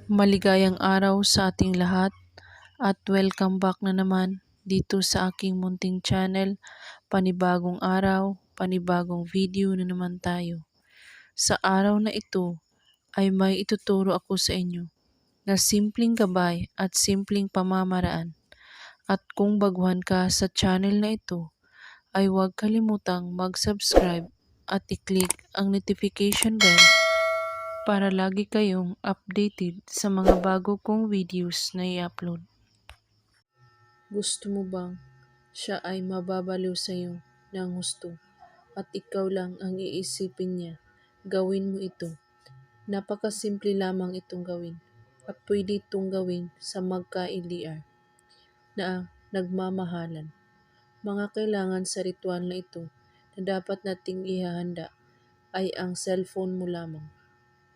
Maligayang araw sa ating lahat at welcome back na naman dito sa aking munting channel. Panibagong araw, panibagong video na naman tayo. Sa araw na ito ay may ituturo ako sa inyo na simpleng gabay at simpleng pamamaraan. At kung baguhan ka sa channel na ito, ay huwag kalimutang mag-subscribe at i-click ang notification bell para lagi kayong updated sa mga bago kong videos na i-upload. Gusto mo bang siya ay mababaliw sa iyo ng husto at ikaw lang ang iisipin niya? Gawin mo ito. Napakasimple lamang itong gawin at pwede itong gawin sa magka-LDR na nagmamahalan. Mga kailangan sa ritual na ito na dapat nating ihahanda ay ang cellphone mo lamang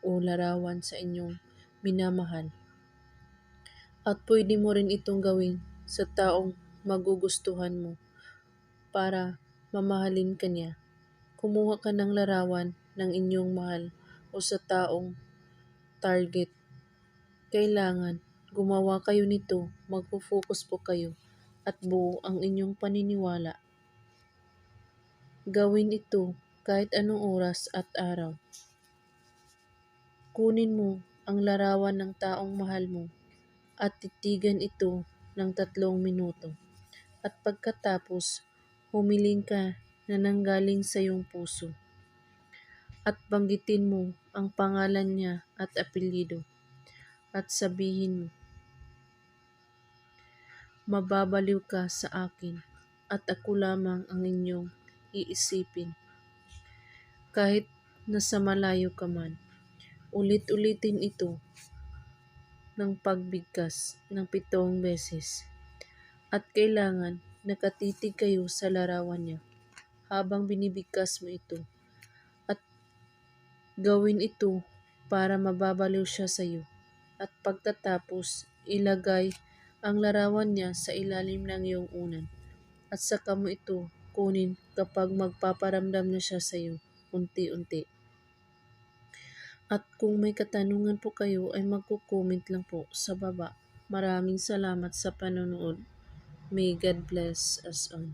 o larawan sa inyong minamahal. At pwede mo rin itong gawin sa taong magugustuhan mo para mamahalin ka niya. Kumuha ka ng larawan ng inyong mahal o sa taong target. Kailangan gumawa kayo nito, magpo-focus po kayo at buo ang inyong paniniwala. Gawin ito kahit anong oras at araw. Kunin mo ang larawan ng taong mahal mo at titigan ito ng 3 minuto. At pagkatapos, humiling ka na nanggaling sa iyong puso. At banggitin mo ang pangalan niya at apelyido. At sabihin mo, mababaliw ka sa akin at ako lamang ang inyong iisipin. Kahit nasa malayo ka man, ulit-ulitin ito ng pagbigkas ng 7 beses. At kailangan nakatitig kayo sa larawan niya habang binibigkas mo ito. At gawin ito para mababaliw siya sa iyo. At pagtatapos, ilagay ang larawan niya sa ilalim ng iyong unan. At saka mo ito kunin kapag magpaparamdam na siya sa iyo unti-unti. At kung may katanungan po kayo ay magko-comment lang po sa baba. Maraming salamat sa panonood. May God bless us all.